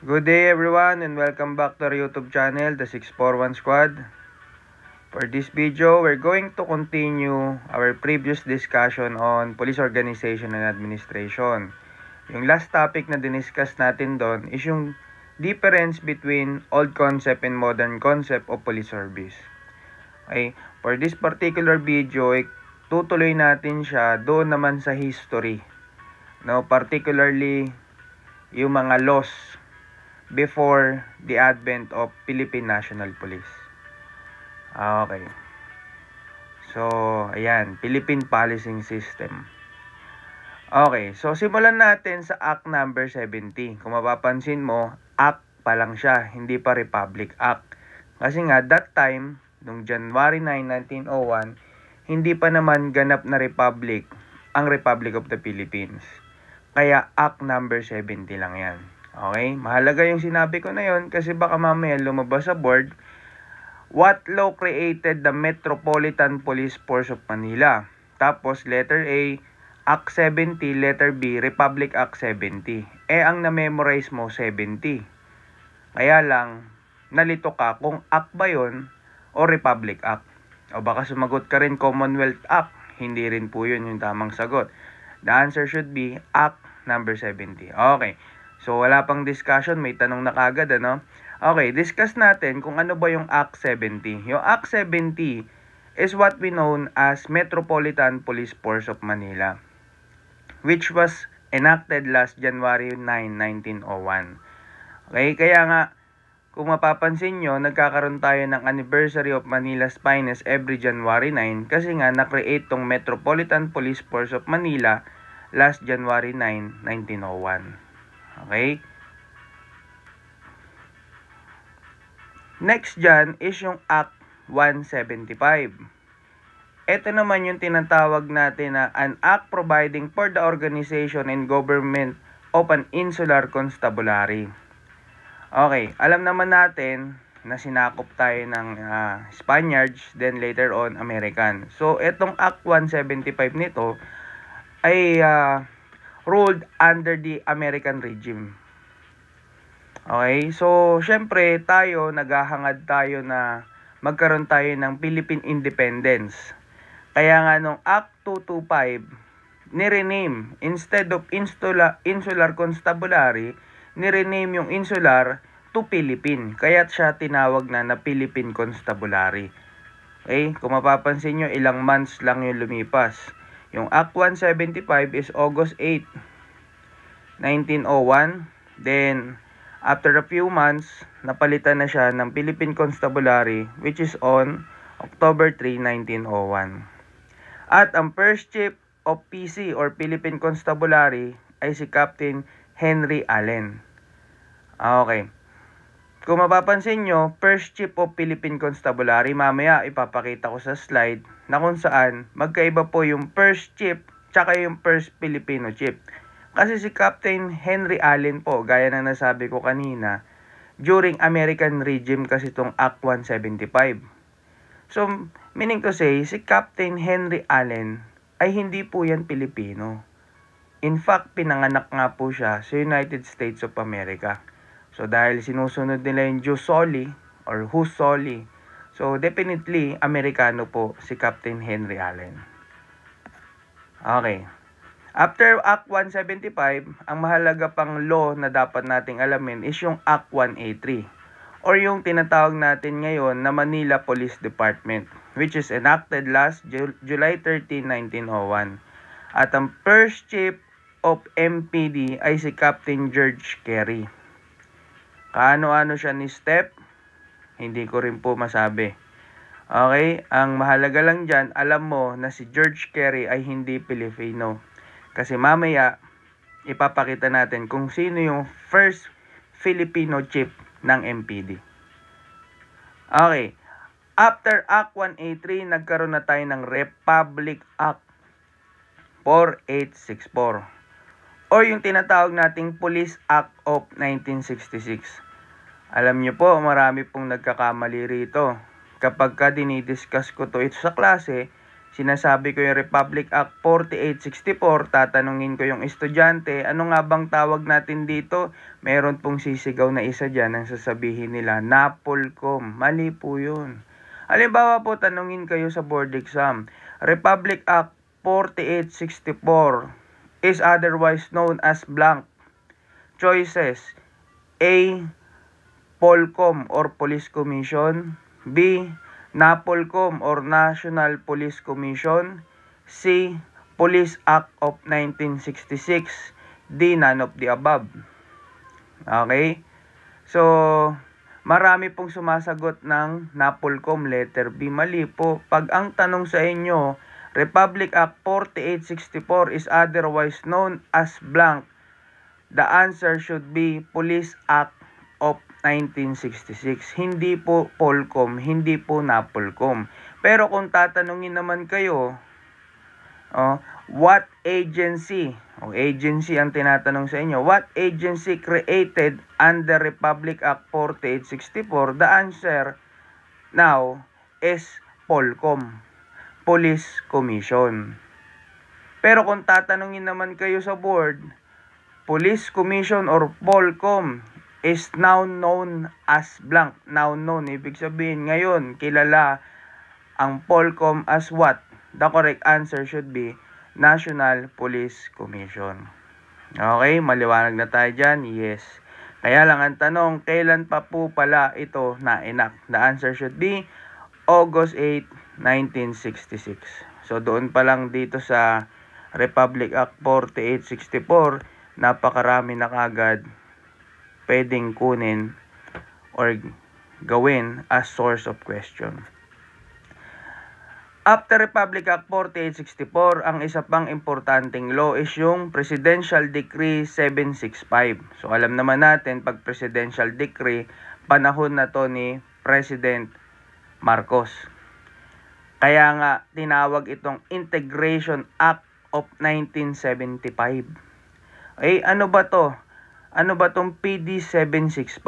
Good day everyone and welcome back to our YouTube channel, the 641 Squad. For this video, we're going to continue our previous discussion on police organization and administration. Yung last topic na diniscuss natin doon is yung difference between old concept and modern concept of police service. Okay, for this particular video, tutuloy natin siya doon naman sa history. No, particularly yung mga laws before the advent of Philippine National Police. Okay. So, ayan, Philippine Policing System. Okay, so simulan natin sa Act number 70. Kung mapapansin mo, Act pa lang siya, hindi pa Republic Act. Kasi nga, that time, noong January 9, 1901, hindi pa naman ganap na republic ang Republic of the Philippines. Kaya Act number 70 lang yan. Okay? Mahalaga yung sinabi ko na yun kasi baka mamaya lumabas sa board. What law created the Metropolitan Police Force of Manila? Tapos letter A, Act 70, letter B, Republic Act 70. Ang na-memorize mo, 70. Kaya lang, nalito ka kung Act ba yun o Republic Act. O baka sumagot ka rin Commonwealth Act. Hindi rin po yun yung tamang sagot. The answer should be Act number 70. Okay. So, wala pang discussion. May tanong na kagad, ano? Okay, discuss natin kung ano ba yung Act 70. Yung Act 70 is what we known as Metropolitan Police Force of Manila, which was enacted last January 9, 1901. Okay, kaya nga, kung mapapansin nyo, nagkakaroon tayo ng anniversary of Manila's Finest every January 9 kasi nga na-create tong Metropolitan Police Force of Manila last January 9, 1901. Okay? Next dyan is yung Act 175. Ito naman yung tinatawag natin na an act providing for the organization and government of an insular constabulary. Okay, alam naman natin na sinakop tayo ng Spaniards, then later on American. So, itong Act 175 nito ay ruled under the American regime. Okay, so syempre tayo, naghahangad tayo na magkaroon tayo ng Philippine Independence. Kaya nga nung Act 225, nirename, instead of Insular Constabulary, nirename yung Insular to Philippine. Kaya siya tinawag na Philippine Constabulary. Okay, kung mapapansin nyo, ilang months lang yung lumipas. Yung Act 175 is August 8, 1901. Then, after a few months, napalitan na siya ng Philippine Constabulary, which is on October 3, 1901. At ang first chief of PC or Philippine Constabulary ay si Captain Henry Allen. Okay. Kung mapapansin nyo, first chief of Philippine Constabulary, mamaya ipapakita ko sa slide na kung saan magkaiba po yung first chief tsaka yung first Filipino chief. Kasi si Captain Henry Allen po, gaya na nasabi ko kanina, during American regime kasi itong Act 175. So, meaning to say, si Captain Henry Allen ay hindi po yan Pilipino. In fact, pinanganak nga po siya sa United States of America. So, dahil sinusunod nila yung Jus Soli or Jus Soli, so definitely, Amerikano po si Captain Henry Allen. Okay. After Act 175, ang mahalaga pang law na dapat nating alamin is yung Act 183 or yung tinatawag natin ngayon na Manila Police Department, which is enacted last July 13, 1901. At ang first chief of MPD ay si Captain George Carey. Kaano-ano siya ni Step? Hindi ko rin po masabi. Okay, ang mahalaga lang dyan, alam mo na si George Carey ay hindi Pilipino. Kasi mamaya, ipapakita natin kung sino yung first Filipino chief ng MPD. Okay, after Act 183, nagkaroon na tayo ng Republic Act 4864. O yung tinatawag nating Police Act of 1966. Alam nyo po, marami pong nagkakamali rito. Kapag ka dinidiscuss ko to ito sa klase, sinasabi ko yung Republic Act 4864, tatanungin ko yung estudyante, ano nga bang tawag natin dito? Meron pong sisigaw na isa dyan ang sasabihin nila, NAPOLCOM. Mali po yun. Halimbawa po, tanungin kayo sa board exam, Republic Act 4864 is otherwise known as blank. Choices, A. Polcom or Police Commission, B. NAPOLCOM or National Police Commission, C. Police Act of 1966, D. None of the above. Okay? So, marami pong sumasagot ng NAPOLCOM, letter B. Mali po. Pag ang tanong sa inyo, Republic Act 4864 is otherwise known as blank, the answer should be Police Act of 1966. Hindi po Polcom, hindi po NAPOLCOM. Pero kung tatanungin naman kayo, what agency, agency ang tinatanong sa inyo, what agency created under Republic Act 4864? The answer now is Polcom, Police Commission. Pero kung tatanungin naman kayo sa board, Police Commission or Polcom is now known as blank. Now known, ibig sabihin ngayon, kilala ang Polcom as what? The correct answer should be National Police Commission. Okay, maliwanag na tayo dyan? Yes. Kaya lang ang tanong, kailan pa po pala ito na-enact? The answer should be August 8, 1966. So doon pa lang dito sa Republic Act 4864, napakarami na kagad pwedeng kunin or gawin as source of question. After Republic Act 4864, ang isa pang importanteng law is yung Presidential Decree 765. So alam naman natin, pag Presidential Decree, panahon na to ni President Marcos. Kaya nga tinawag itong Integration Act of 1975. Ano ba to? Ano ba tong PD 765?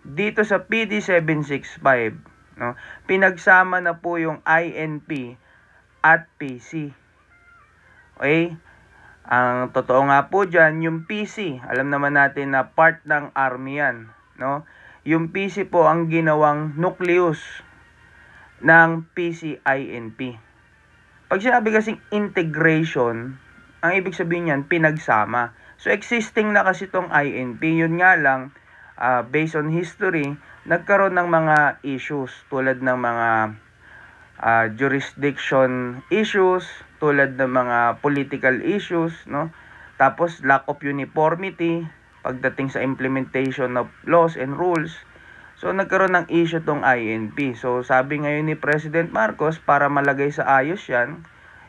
Dito sa PD 765, no, pinagsama na po yung INP at PC. Okay? Ang totoo nga po dyan, yung PC, alam naman natin na part ng Army yan. No? Yung PC po ang ginawang nucleus ng PCINP. Pag sinabi kasing integration, ang ibig sabihin yan, pinagsama. So, existing na kasi itong INP. Yun nga lang, based on history, nagkaroon ng mga issues tulad ng mga jurisdiction issues, tulad ng mga political issues, no? Tapos, lack of uniformity pagdating sa implementation of laws and rules. So, nagkaroon ng issue tong INP. So, sabi ngayon ni President Marcos, para malagay sa ayos yan,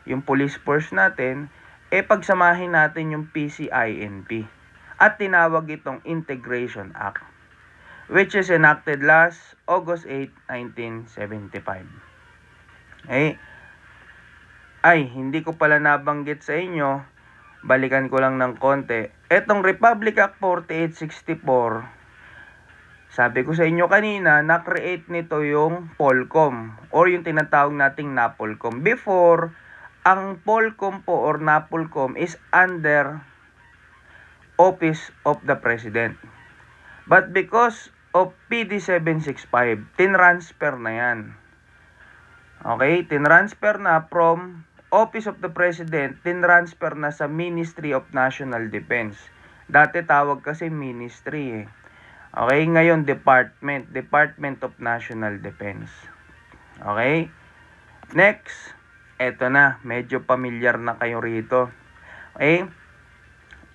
yung police force natin, pagsamahin natin yung PCINP. At tinawag itong Integration Act, which is enacted last August 8, 1975. Hindi ko pala nabanggit sa inyo, balikan ko lang ng konti. Etong Republic Act 4864, sabi ko sa inyo kanina, na-create nito yung Polcom or yung tinatawag nating NAPOLCOM. Before, ang Polcom po or NAPOLCOM is under Office of the President. But because of PD 765, tinransfer na yan. Okay, tinransfer na from Office of the President, tinransfer na sa Ministry of National Defense. Dati tawag kasi Ministry . Okay, ngayon Department of National Defense. Okay, next. Eto na, medyo familiar na kayo rito. Okay?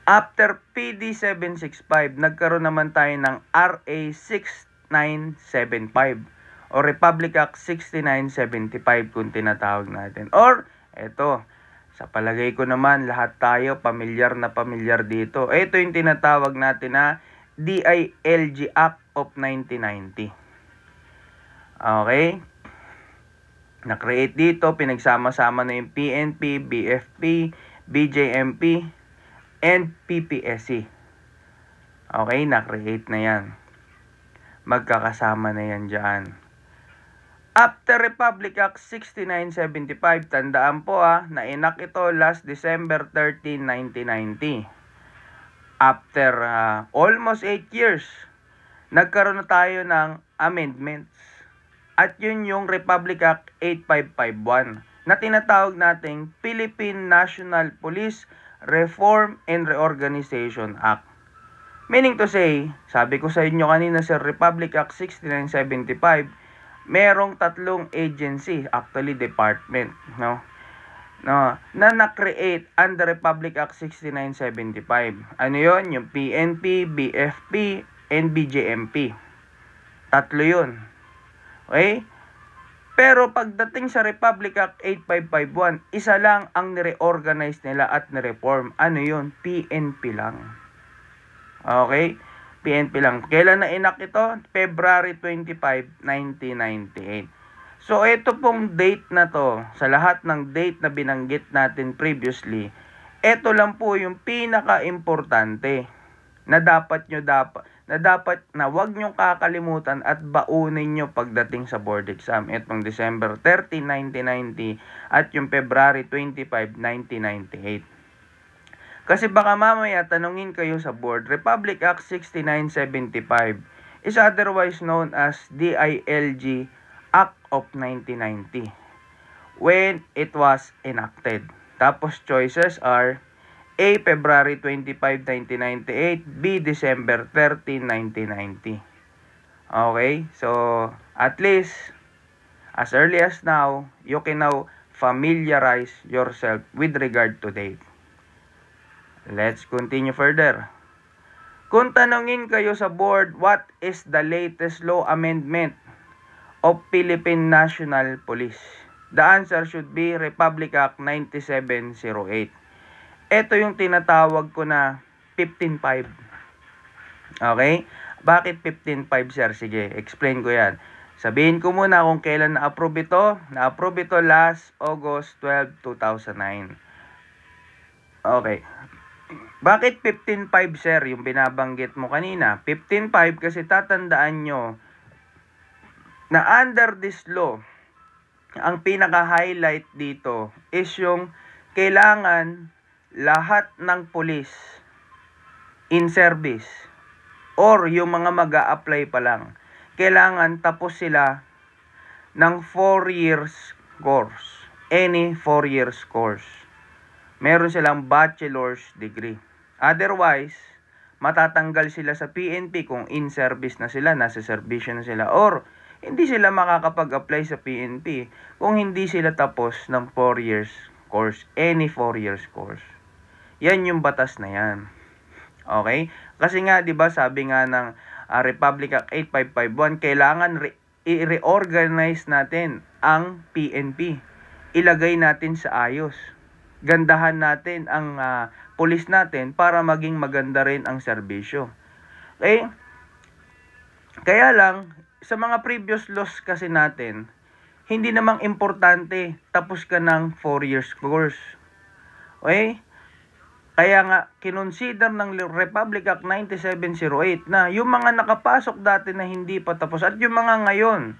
After PD 765, nagkaroon naman tayo ng RA 6975 o Republic Act 6975 kung tinatawag natin. Or, eto, sa palagay ko naman, lahat tayo pamilyar dito. Ito yung tinatawag natin na DILG Act of 1990. Okay? Na-create dito, pinagsama-sama na yung PNP, BFP, BJMP, and PPSC. Okay, na-create na yan. Magkakasama na yan dyan. After Republic Act 6975, tandaan po na-enact ito last December 13, 1990. After almost 8 years, nagkaroon na tayo ng amendments. At yun yung Republic Act 8551 na tinatawag nating Philippine National Police Reform and Reorganization Act. Meaning to say, sabi ko sa inyo kanina sa Republic Act 6975, merong tatlong agency, actually department, na na-create under Republic Act 6975. Ano yon? Yung PNP, BFP, and BJMP. Tatlo yun. Okay? Pero pagdating sa Republic Act 8551, isa lang ang nireorganize nila at nireform. Ano yun? PNP lang. Okay? PNP lang. Kailan na-enact ito? February 25, 1998. So, ito pong date na to, sa lahat ng date na binanggit natin previously, ito lang po yung pinaka-importante na wag nyong kakalimutan at baunin nyo pagdating sa board exam. Itong December 13, 1990 at yung February 25, 1998. Kasi baka mamaya tanungin kayo sa board, Republic Act 6975 is otherwise known as DILG Act of 1990 when it was enacted. Tapos choices are A. February 25, 1998, B. December 13, 1990. Okay, so at least as early as now, you can now familiarize yourself with regard to date. Let's continue further. Kung tanungin kayo sa board, what is the latest law amendment of Philippine National Police? The answer should be Republic Act 9708. Ito yung tinatawag ko na 15.5. Okay? Bakit 15.5, sir? Sige, explain ko yan. Sabihin ko muna kung kailan na-approve ito. Na-approve ito last August 12, 2009. Okay. Bakit 15.5, sir, yung binabanggit mo kanina? 15.5 kasi tatandaan nyo na under this law, ang pinaka-highlight dito is yung kailangan lahat ng pulis in service or yung mga mag-a-apply pa lang, kailangan tapos sila ng 4 years course. Any 4 years course. Meron silang bachelor's degree. Otherwise, matatanggal sila sa PNP kung in-service na sila, nasa serbisyo na sila, or hindi sila makakapag-apply sa PNP kung hindi sila tapos ng 4 years course, any 4 years course. Yan yung batas na yan. Okay? Kasi nga, di ba, sabi nga ng Republic Act 8551, kailangan i-reorganize natin ang PNP. Ilagay natin sa ayos. Gandahan natin ang pulis natin para maging maganda rin ang serbisyo. Okay? Kaya lang, sa mga previous laws kasi natin, hindi namang importante tapos ka ng 4 years course. Okay? Kaya nga, kinonsider ng Republic Act 9708 na yung mga nakapasok dati na hindi pa tapos at yung mga ngayon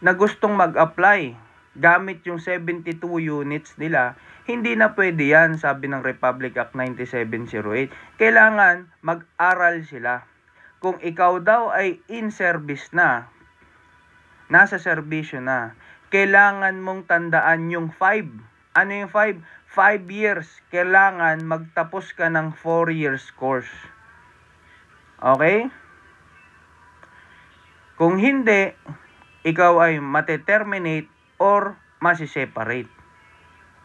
na gustong mag-apply gamit yung 72 units nila, hindi na pwede yan, sabi ng Republic Act 9708. Kailangan mag-aral sila. Kung ikaw daw ay in-service na, nasa serbisyo na, kailangan mong tandaan yung 5. Ano yung 5? 5 years. Kailangan magtapos ka ng 4 years course. Okay? Kung hindi, ikaw ay mateterminate or masiseparate.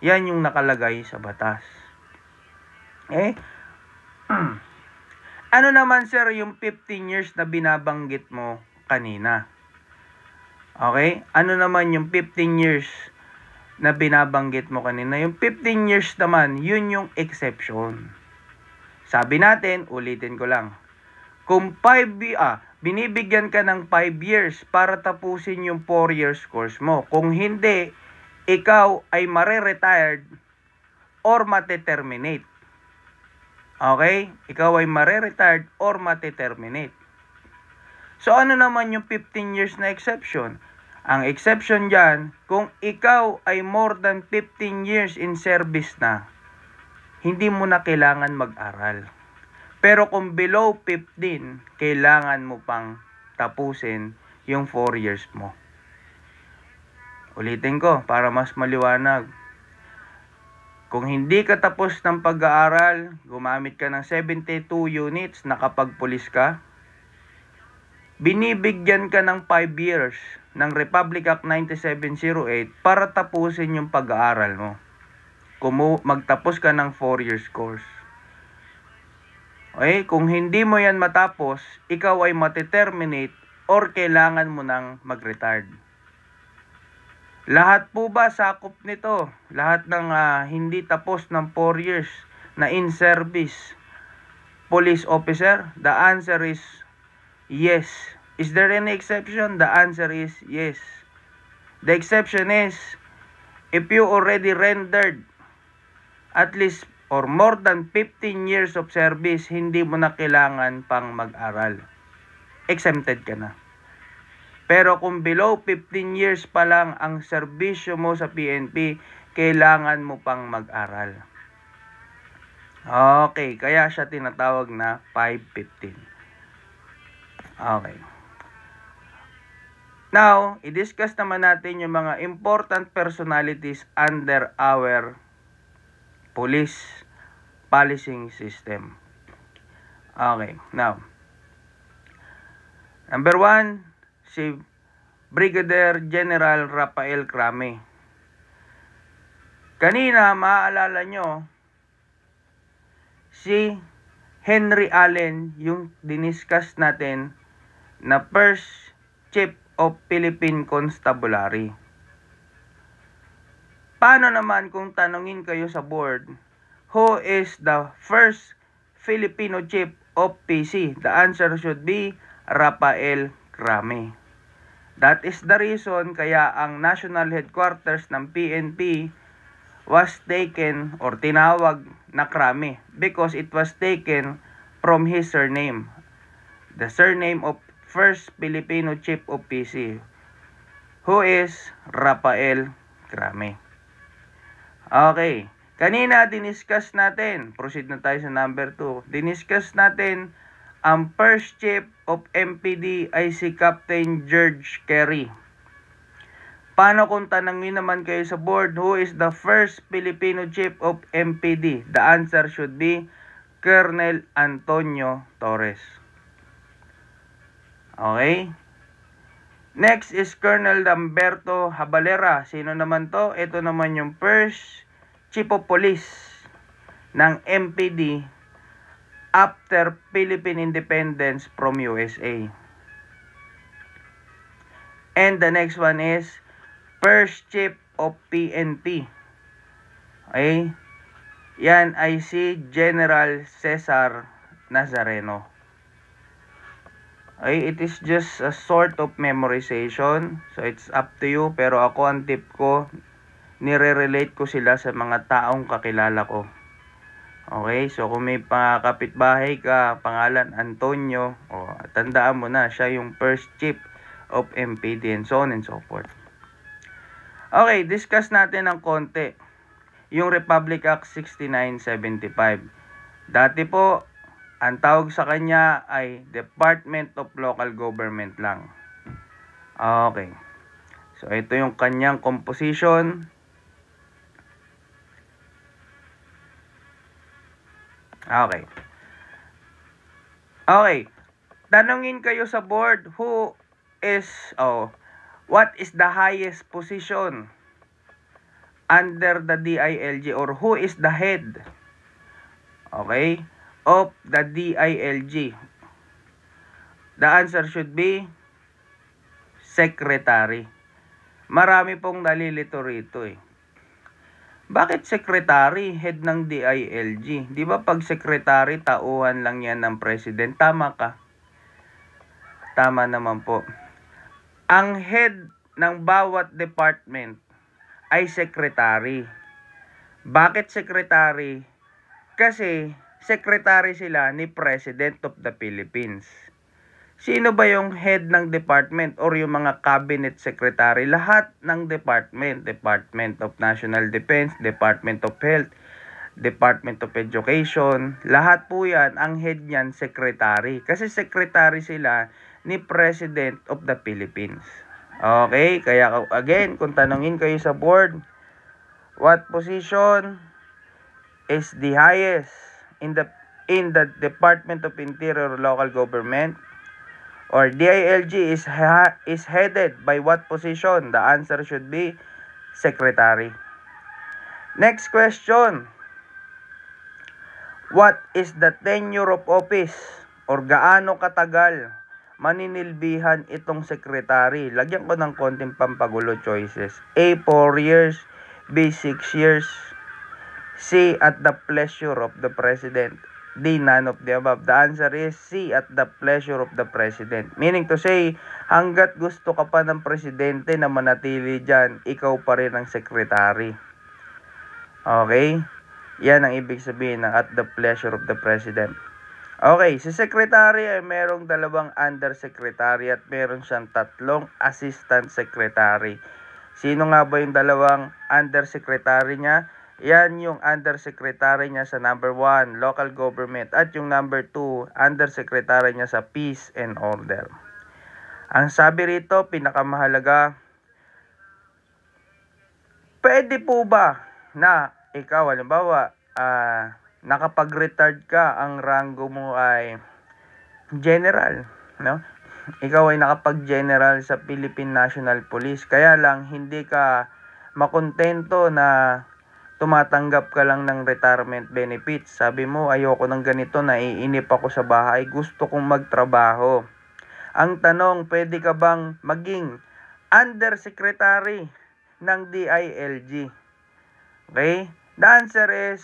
Yan yung nakalagay sa batas. Okay? Ano naman, sir, yung 15 years na binabanggit mo kanina? Okay? Ano naman yung 15 years na binabanggit mo kanina? Yung 15 years naman, yun yung exception. Sabi natin, ulitin ko lang. Kung binibigyan ka ng 5 years para tapusin yung 4 years course mo. Kung hindi, ikaw ay mare-retired or mate-terminate. Okay? Ikaw ay mare-retired or mate-terminate. So, ano naman yung 15 years na exception? Ang exception dyan, kung ikaw ay more than 15 years in service na, hindi mo na kailangan mag-aral. Pero kung below 15, kailangan mo pang tapusin yung 4 years mo. Ulitin ko para mas maliwanag. Kung hindi ka tapos ng pag-aaral, gumamit ka ng 72 units, nakapagpulis ka, binibigyan ka ng 5 years ng Republic Act 9708 para tapusin yung pag-aaral mo. Magtapos ka ng 4 years course. Okay? Kung hindi mo yan matapos, ikaw ay mati-terminate or kailangan mo nang mag-retard. Lahat po ba sakop nito? Lahat ng hindi tapos ng 4 years na in service police officer? The answer is yes. Is there any exception? The answer is yes. The exception is if you already rendered at least or more than 15 years of service, hindi mo na kailangan pang mag-aral. Exempted ka na. Pero kung below 15 years pa lang ang serbisyo mo sa PNP, kailangan mo pang mag-aral. Okay, kaya siya tinatawag na 515. Okay. Now, i-discuss naman natin yung mga important personalities under our police policing system. Okay, now, number 1, si Brigadier General Rafael Crame. Kanina, maaalala nyo, si Henry Allen, yung diniscuss natin na first Chief of Philippine Constabulary. Paano naman kung tanungin kayo sa board, who is the first Filipino Chief of PC? The answer should be Rafael Crame. That is the reason kaya ang national headquarters ng PNP was taken or tinawag na Crame because it was taken from his surname. The surname of first Filipino Chief of PC, who is Rafael Crame. Okay. Kanina diniscuss natin, proceed na tayo sa number 2. Diniscuss natin ang first Chief of MPD ay si Captain George Carey. Paano kung tanangin naman kayo sa board, who is the first Filipino Chief of MPD? The answer should be Colonel Antonio Torres. Okay? Next is Colonel Lamberto Habalera. Sino naman to? Ito naman yung first Chief of Police ng MPD after Philippine independence from USA. And the next one is first Chief of PNP. Okay? Yan ay si General Cesar Nazareno. Okay, it is just a sort of memorization. So, it's up to you. Pero ako, ang tip ko, nire-relate ko sila sa mga taong kakilala ko. Okay, so kung may kapitbahay ka, pangalan Antonio, tandaan mo na, siya yung first Chief of MPD and so on and so forth. Okay, discuss natin ng konti yung Republic Act 6975. Dati po, ang tawag sa kanya ay Department of Local Government lang. Okay. So, ito yung kanyang composition. Okay. Okay. Tanungin kayo sa board, what is the highest position under the DILG or who is the head? Okay? Of the DILG. The answer should be Secretary. Marami pong nalilito rito eh. Bakit Secretary, head ng DILG? Di ba pag Secretary, tauhan lang yan ng President? Tama ka. Tama naman po. Ang head ng bawat department ay Secretary. Bakit Secretary? Kasi Secretary sila ni President of the Philippines. Sino ba yung head ng department or yung mga cabinet secretary? Lahat ng department. Department of National Defense, Department of Health, Department of Education. Lahat po yan, ang head niyan, secretary. Kasi secretary sila ni President of the Philippines. Okay? Kaya again, kung tanongin kayo sa board, what position is the highest in the Department of Interior Local Government? Or DILG is headed by what position? The answer should be secretary. Next question. What is the tenure of office? Or gaano katagal maninilbihan itong secretary? Lagyan ko ng konting pampagulo choices. A, 4 years. B, 6 years. C, at the pleasure of the President. D, none of the above. The answer is C, at the pleasure of the President. Meaning to say, hanggat gusto ka pa ng Presidente na manatili dyan, ikaw pa rin ang Secretary. Okay? Yan ang ibig sabihin ng at the pleasure of the President. Okay, si Secretary ay merong 2 Undersecretary at meron siyang 3 Assistant Secretary. Sino nga ba yung 2 Undersecretary niya? Yan yung undersecretary niya sa number 1, local government. At yung number 2, undersecretary niya sa peace and order. Ang sabi rito, pinakamahalaga, pwede po ba na ikaw, halimbawa, nakapag-retired ka, ang rango mo ay general, no? Ikaw ay nakapag-general sa Philippine National Police. Kaya lang, hindi ka makontento na tumatanggap ka lang ng retirement benefits. Sabi mo, ayoko ng ganito, naiinip ako sa bahay, gusto kong magtrabaho. Ang tanong, pwede ka bang maging undersecretary ng DILG? Okay? The answer is,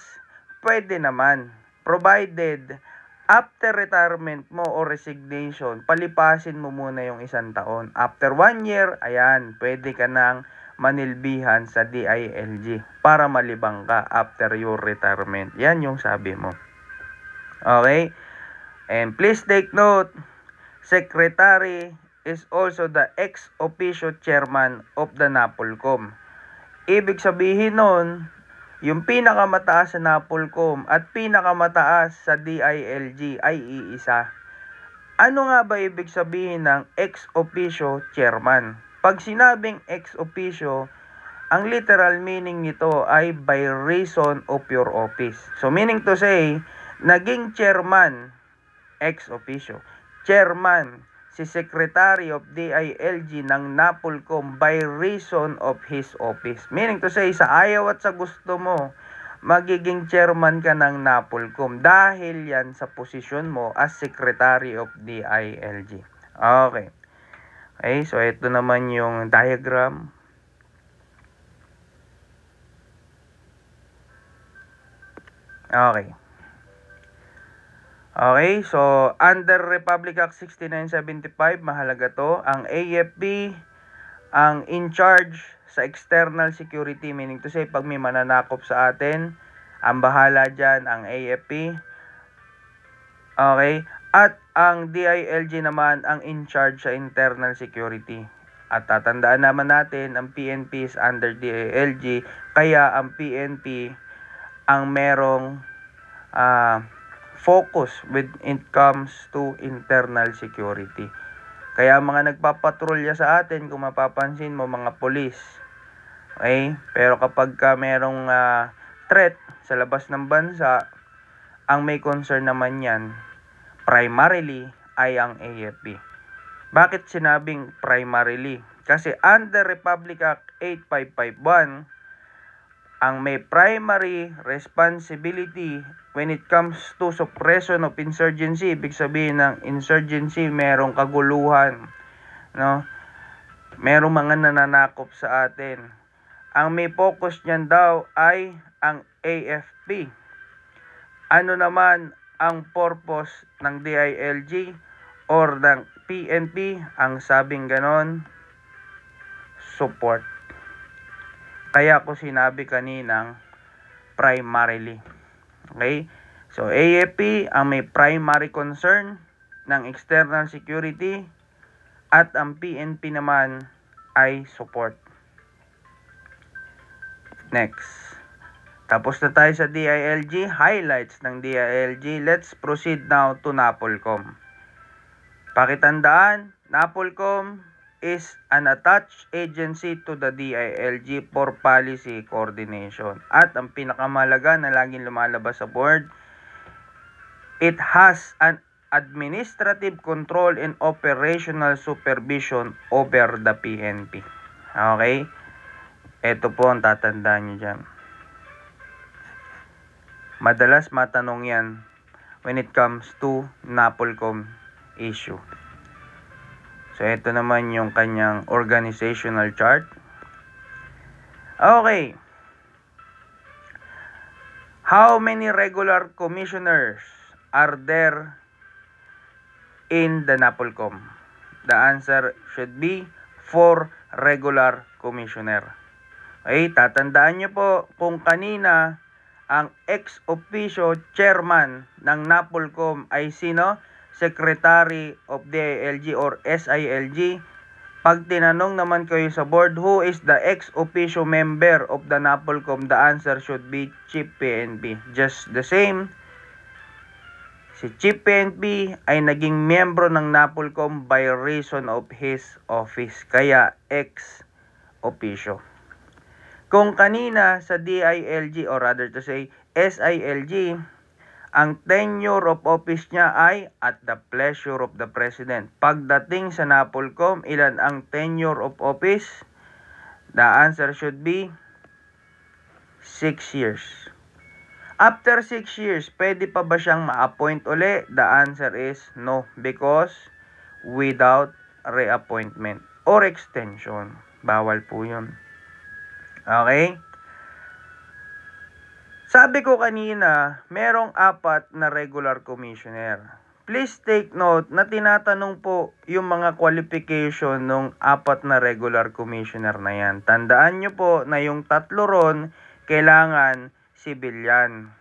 pwede naman. Provided, after retirement mo o resignation, palipasin mo muna yung 1 taon. After 1 year, ayan, pwede ka nang manilbihan sa DILG para malibang ka after your retirement. Yan yung sabi mo. Okay? And please take note, Secretary is also the ex officio chairman of the NAPOLCOM. Ibig sabihin nun, yung pinakamataas sa NAPOLCOM at pinakamataas sa DILG ay iisa. Ano nga ba ibig sabihin ng ex officio chairman? Pag sinabing ex officio, ang literal meaning nito ay by reason of your office. So meaning to say, naging chairman, ex officio, chairman, si Secretary of DILG ng NAPOLCOM by reason of his office. Meaning to say, sa ayaw at sa gusto mo, magiging chairman ka ng NAPOLCOM dahil yan sa posisyon mo as Secretary of DILG. Okay. Okay, so ito naman yung diagram. Okay. Okay, so under Republic Act 6975, mahalaga to. Ang AFP, ang in charge sa external security, meaning to say, pag may mananakop sa atin, ang bahala dyan, ang AFP. Okay, at ang DILG naman ang in charge sa internal security. At tatandaan naman natin, ang PNP is under DILG, kaya ang PNP ang merong focus when it comes to internal security. Kaya mga nagpapatrolya sa atin, kung mapapansin mo, mga polis. Okay? Pero kapag ka merong threat sa labas ng bansa, ang may concern naman yan, primarily, ay ang AFP. Bakit sinabing primarily? Kasi under Republic Act 8551, ang may primary responsibility when it comes to suppression of insurgency, ibig sabihin ng insurgency, merong kaguluhan, no? Merong mga nananakop sa atin. Ang may focus niyan daw ay ang AFP. Ano naman ang purpose ng DILG or ng PNP? Ang sabing ganon, support. Kaya ko sinabi kaninang primarily. Okay? So, AFP, ang may primary concern ng external security at ang PNP naman ay support. Next. Tapos na tayo sa DILG, highlights ng DILG. Let's proceed now to NAPOLCOM. Pakitandaan, NAPOLCOM is an attached agency to the DILG for policy coordination. At ang pinakamahalaga na laging lumalabas sa board, it has an administrative control and operational supervision over the PNP. Okay? Ito po ang tatandaan nyo dyan. Madalas matanong yan when it comes to NAPOLCOM issue. So, ito naman yung kanyang organizational chart. Okay. How many regular commissioners are there in the NAPOLCOM? The answer should be 4 regular commissioner. Okay, tatandaan nyo po kung kanina ang ex-officio chairman ng NAPOLCOM ay sino? Secretary of DILG or SILG. Pag tinanong naman kayo sa board, who is the ex-officio member of the NAPOLCOM? The answer should be Chief PNP. Just the same, si Chief PNP ay naging miyembro ng NAPOLCOM by reason of his office. Kaya ex-officio. Kung kanina sa DILG or rather to say SILG, ang tenure of office niya ay at the pleasure of the President. Pagdating sa NAPOLCOM, ilan ang tenure of office? The answer should be 6 years. After 6 years, pwede pa ba siyang ma-appoint uli? The answer is no, because without reappointment or extension. Bawal po yun. Okay? Sabi ko kanina, merong 4 na regular commissioner. Please take note na tinatanong po yung mga qualification ng 4 na regular commissioner na yan. Tandaan nyo po na yung 3 ron, kailangan civilian.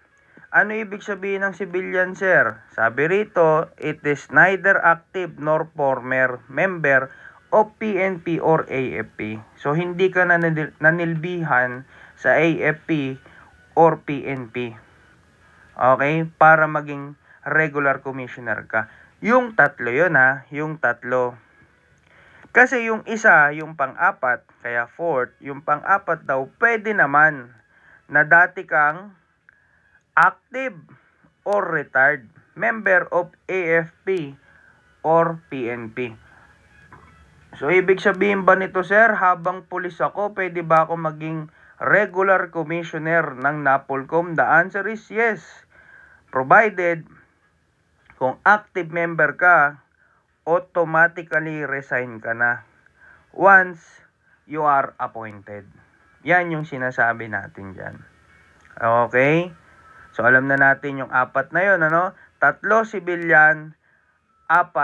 Ano ibig sabihin ng civilian, sir? Sabi rito, it is neither active nor former member of PNP or AFP. So, hindi ka nanilbihan sa AFP or PNP. Okay? Para maging regular commissioner ka. Yung 3 yun ha. Yung 3. Kasi yung isa, yung pang-4, kaya 4th, yung pang-4 daw, pwede naman na dati kang active or retired member of AFP or PNP. So, ibig sabihin ba nito, sir, habang pulis ako, pwede ba ako maging regular commissioner ng NAPOLCOM? The answer is yes. Provided, kung active member ka, automatically resign ka na once you are appointed. Yan yung sinasabi natin dyan. Okay? So, alam na natin yung 4 na yun, ano? 3 civilian, 3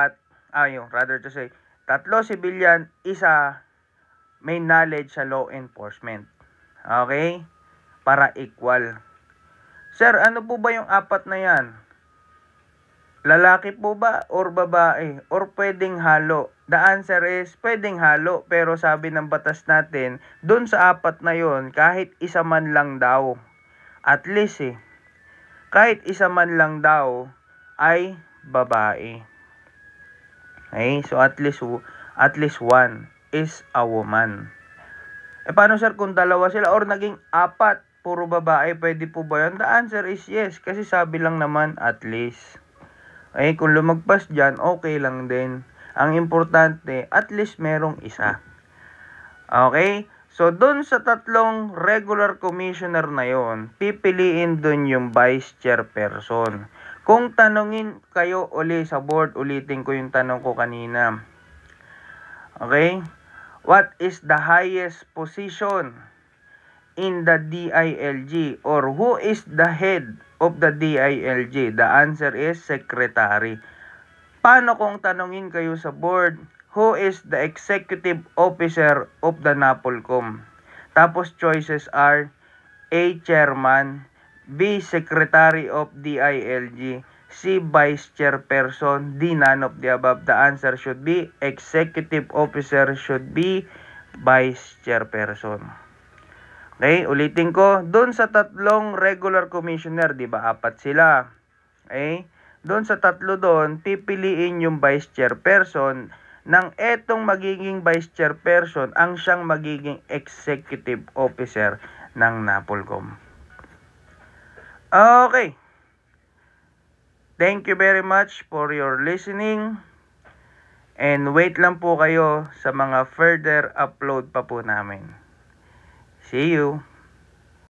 civilian, 1 may knowledge sa law enforcement. Okay? Para equal. Sir, ano po ba yung 4 na yan? Lalaki po ba or babae? Or pwedeng halo? The answer is pwedeng halo. Pero sabi ng batas natin, dun sa 4 na yon, kahit isa man lang daw. At least kahit isa man lang daw ay babae. Okay? So at least 1 is a woman. Paano, sir, kung 2 sila or naging 4, puro babae, pwede po ba yun? The answer is yes, kasi sabi lang naman at least. Okay, kung lumagpas dyan, okay lang din. Ang importante, at least merong isa. Okay? So, dun sa 3 regular commissioner na yon, pipiliin dun yung vice chairperson. Kung tanungin kayo uli sa board, ulitin ko yung tanong ko kanina. Okay? What is the highest position in the DILG? Or who is the head of the DILG? The answer is secretary. Paano kung tanungin kayo sa board, who is the executive officer of the NAPOLCOM? Tapos choices are A. Chairman, B. Secretary of DILG, C. Vice Chairperson. D. None of the above. The answer should be Executive Officer should be Vice Chairperson. Okay, ulitin ko. Doon sa tatlong regular commissioner, di ba, 4 sila. Okay? Doon sa tatlo doon, pipiliin yung Vice Chairperson nang etong magiging Vice Chairperson ang siyang magiging Executive Officer ng NAPOLCOM. Okay. Thank you very much for your listening. And wait lang po kayo sa mga further upload pa po namin. See you!